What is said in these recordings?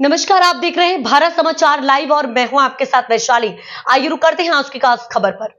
नमस्कार, आप देख रहे हैं भारत समाचार लाइव और मैं हूं आपके साथ वैशाली। आइए रुक करते हैं आज की खास खबर पर।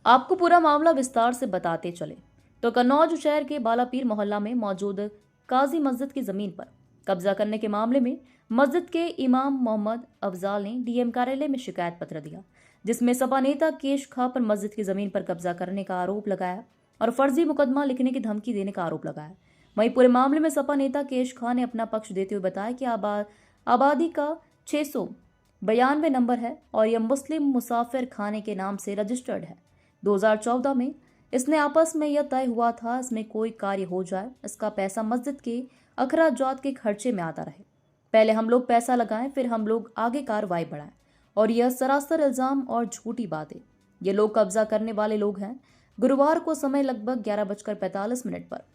आपको पूरा मामला विस्तार से बताते चले तो कन्नौज शहर के बालापीर मोहल्ला में मौजूद काजी मस्जिद की जमीन पर कब्जा करने के मामले में मस्जिद के इमाम मोहम्मद अफजाल ने डीएम कार्यालय में शिकायत पत्र दिया, जिसमें सपा नेता केश खां पर मस्जिद की जमीन पर कब्जा करने का आरोप लगाया और फर्जी मुकदमा लिखने की धमकी देने का आरोप लगाया। वहीं पूरे मामले में सपा नेता केश खां ने अपना पक्ष देते हुए बताया कि आबादी का 692 नंबर है और यह मुस्लिम मुसाफिर खाने के नाम से रजिस्टर्ड है। 2014 में इसने आपस में यह तय हुआ था, इसमें कोई कार्य हो जाए इसका पैसा मस्जिद के अखराजात के खर्चे में आता रहे। पहले हम लोग पैसा लगाएं, फिर हम लोग आगे कार्रवाई बढ़ाएं। और यह सरासर इल्जाम और झूठी बात है। ये लोग कब्जा करने वाले लोग हैं। गुरुवार को समय लगभग 11:45 पर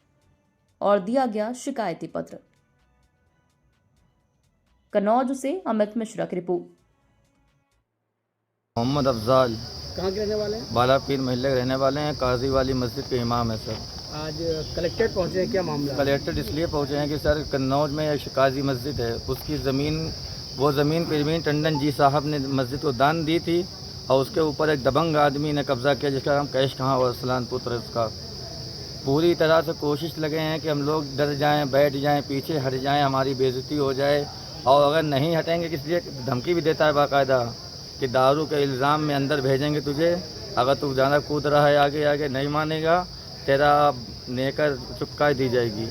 और दिया गया शिकायती पत्र। कन्नौज से अमित मिश्रा की रिपोर्ट। मोहम्मद अफजाल कहाँ के रहने वाले हैं? बालापीर महल्ले के रहने वाले हैं। काजी वाली मस्जिद के इमाम है सर। आज कलेक्ट्रेट पहुँचे हैं, क्या मामला? कलेक्टर इसलिए पहुँचे हैं कि सर कन्नौज में एक काजी मस्जिद है, उसकी ज़मीन परवीन टंडन जी साहब ने मस्जिद को दान दी थी और उसके ऊपर एक दबंग आदमी ने कब्ज़ा किया जिसका नाम केश खां और अरसलान पुत्र उसका। पूरी तरह से कोशिश लगे हैं कि हम लोग डर जाएं, बैठ जाएं, पीछे हट जाएं, हमारी बेइज्जती हो जाए। और अगर नहीं हटेंगे किसी धमकी भी देता है बाकायदा कि दारू के इल्ज़ाम में अंदर भेजेंगे तुझे, अगर तू ज़्यादा कूद रहा है आगे आगे नहीं मानेगा, तेरा नेकर चुपका दी जाएगी।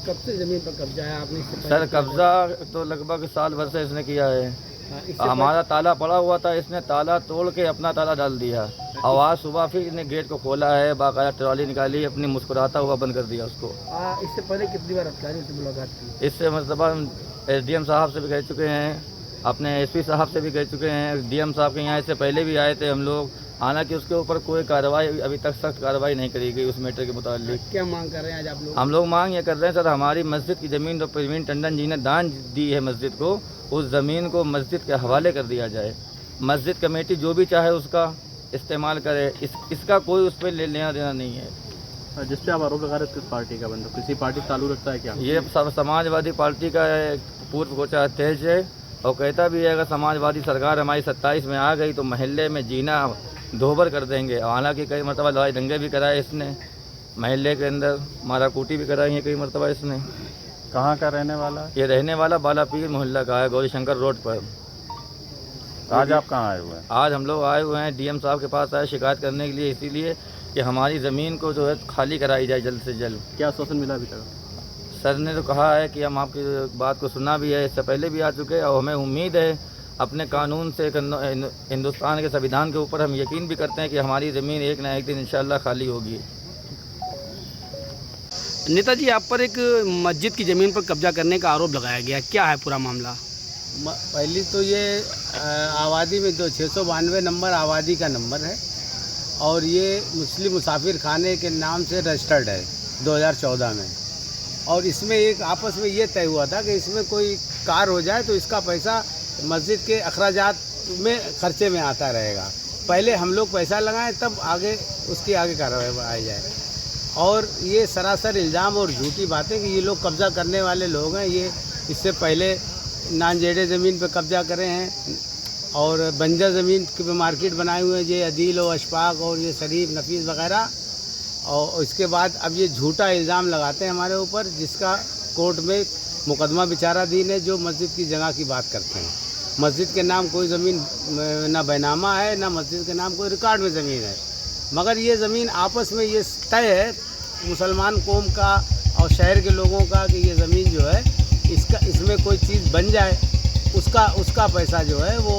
कब से ज़मीन पर कब्जा है आपने? सर कब्ज़ा तो लगभग साल भर से इसने किया है। हमारा ताला पड़ा हुआ था, इसने ताला तोड़ के अपना ताला डाल दिया और आज सुबह फिर इसने गेट को खोला है, बाकायदा ट्रॉली निकाली, अपनी मुस्कुराता हुआ बंद कर दिया उसको। इससे पहले कितनी बार अधिकारी से मुलाकात की? इससे मतलब एसडीएम साहब से भी कह चुके हैं, अपने एसपी साहब से भी कह चुके हैं, डीएम साहब के यहाँ इससे पहले भी आए थे हम लोग। हालांकि उसके ऊपर कोई कार्रवाई अभी तक सख्त कार्रवाई नहीं करी गई उस मैटर के मुताबिक। क्या मांग कर रहे हैं आज आप लोग? हम लोग मांग ये कर रहे हैं सर, हमारी मस्जिद की ज़मीन जो परवीन टंडन जी ने दान दी है मस्जिद को, उस ज़मीन को मस्जिद के हवाले कर दिया जाए। मस्जिद कमेटी जो भी चाहे उसका इस्तेमाल करे, इसका कोई उस पर लेना देना नहीं है। जिस पे आप आरोप लगा रहे हैं किस पार्टी का बंदा, किसी पार्टी से ताल्लुक रखता है क्या? ये समाजवादी पार्टी का पूर्व कोषाध्यक्ष है और कहता भी है अगर समाजवादी सरकार हमारी 27 में आ गई तो महल्ले में जीना दोबर कर देंगे। हालांकि कई मरतबा लड़ाई दंगे भी कराए इसने, महल्ले के अंदर माराकूटी भी कराई है कई मरतबा इसने। कहाँ का रहने वाला? ये रहने वाला बालापीर मोहल्ला का है, गौरी शंकर रोड पर। आज आप कहाँ आए हुए हैं? आज हम लोग आए हुए हैं डीएम साहब के पास आए शिकायत करने के लिए, इसीलिए कि हमारी ज़मीन को जो है खाली कराई जाए जल्द से जल्द। क्या आश्वासन मिला अभी तक? सर ने तो कहा है कि हम आपकी बात को सुना भी है, इससे पहले भी आ चुके हैं और हमें उम्मीद है अपने कानून से हिंदुस्तान के संविधान के ऊपर हम यकीन भी करते हैं कि हमारी ज़मीन एक ना एक दिन इंशाल्लाह खाली होगी। नेताजी, आप पर एक मस्जिद की ज़मीन पर कब्जा करने का आरोप लगाया गया, क्या है पूरा मामला? पहली तो ये आबादी में जो 692 नंबर आबादी का नंबर है और ये मुस्लिम मुसाफिर खाने के नाम से रजिस्टर्ड है 2014 में। और इसमें एक आपस में ये तय हुआ था कि इसमें कोई कार हो जाए तो इसका पैसा मस्जिद के अखराजात में खर्चे में आता रहेगा। पहले हम लोग पैसा लगाएं तब आगे उसकी आगे कार्रवाई आई जाए। और ये सरासर इल्ज़ाम और झूठी बातें कि ये लोग कब्ज़ा करने वाले लोग हैं। ये इससे पहले नानजेड़े ज़मीन पर कब्ज़ा करे हैं और बंजर ज़मीन के मार्केट बनाए हुए हैं, ये अदील और अशफाक और ये शरीफ नफीस वगैरह। और इसके बाद अब ये झूठा इल्ज़ाम लगाते हैं हमारे ऊपर, जिसका कोर्ट में मुकदमा विचाराधीन है, जो मस्जिद की जगह की बात करते हैं। मस्जिद के नाम कोई ज़मीन ना बैनामा है, ना मस्जिद के नाम कोई रिकॉर्ड में ज़मीन है, मगर ये ज़मीन आपस में ये तय है मुसलमान कौम का और शहर के लोगों का कि ये ज़मीन जो है इसमें कोई चीज़ बन जाए, उसका पैसा जो है वो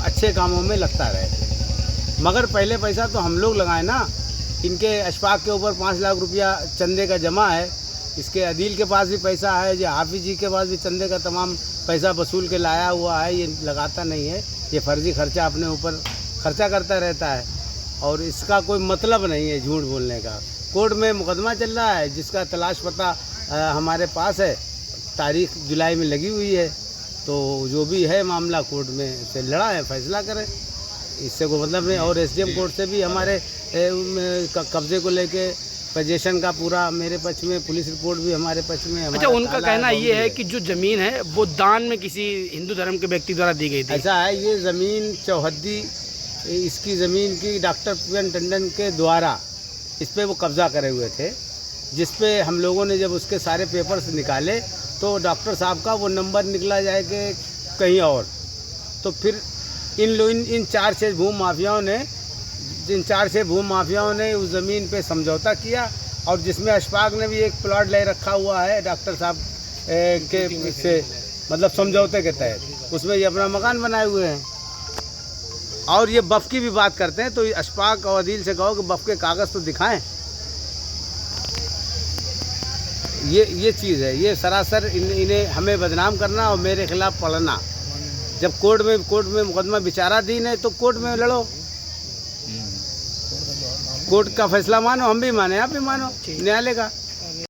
अच्छे कामों में लगता रहे। मगर पहले पैसा तो हम लोग लगाए ना। इनके अशफाक के ऊपर 5 लाख रुपया चंदे का जमा है, इसके अदील के पास भी पैसा है, जो हाफिज जी के पास भी चंदे का तमाम पैसा वसूल के लाया हुआ है। ये लगाता नहीं है, ये फर्जी खर्चा अपने ऊपर खर्चा करता रहता है और इसका कोई मतलब नहीं है झूठ बोलने का। कोर्ट में मुकदमा चल रहा है जिसका तलाश पता हमारे पास है, तारीख जुलाई में लगी हुई है। तो जो भी है मामला कोर्ट में से लड़ा है, फैसला करें, इससे कोई मतलब नहीं। और एसडीएम कोर्ट से भी हमारे कब्ज़े को लेके पोजीशन का पूरा मेरे पक्ष में, पुलिस रिपोर्ट भी हमारे पक्ष में। अच्छा, उनका कहना ये है कि जो ज़मीन है वो दान में किसी हिंदू धर्म के व्यक्ति द्वारा दी गई थी। ऐसा है, ये ज़मीन चौहद्दी, इसकी ज़मीन की डॉक्टर पीएन टंडन के द्वारा इस पे वो कब्ज़ा करे हुए थे, जिस पे हम लोगों ने जब उसके सारे पेपर्स निकाले तो डॉक्टर साहब का वो नंबर निकला जाए कि कहीं और। तो फिर इन 4-6 भूमि माफियाओं ने उस ज़मीन पे समझौता किया, और जिसमें अशफाक ने भी एक प्लॉट ले रखा हुआ है डॉक्टर साहब के से, मतलब समझौते के तहत उसमें ये अपना मकान बनाए हुए हैं। और ये बफ की भी बात करते हैं, तो अशफाक और अदील से कहो कि बफ के कागज़ तो दिखाएं। ये चीज़ है, ये सरासर इन्हें हमें बदनाम करना और मेरे खिलाफ पढ़ना। जब कोर्ट में मुकदमा विचाराधीन है तो कोर्ट में लड़ो, कोर्ट का फैसला मानो, हम भी माने, आप भी मानो, न्यायालय का।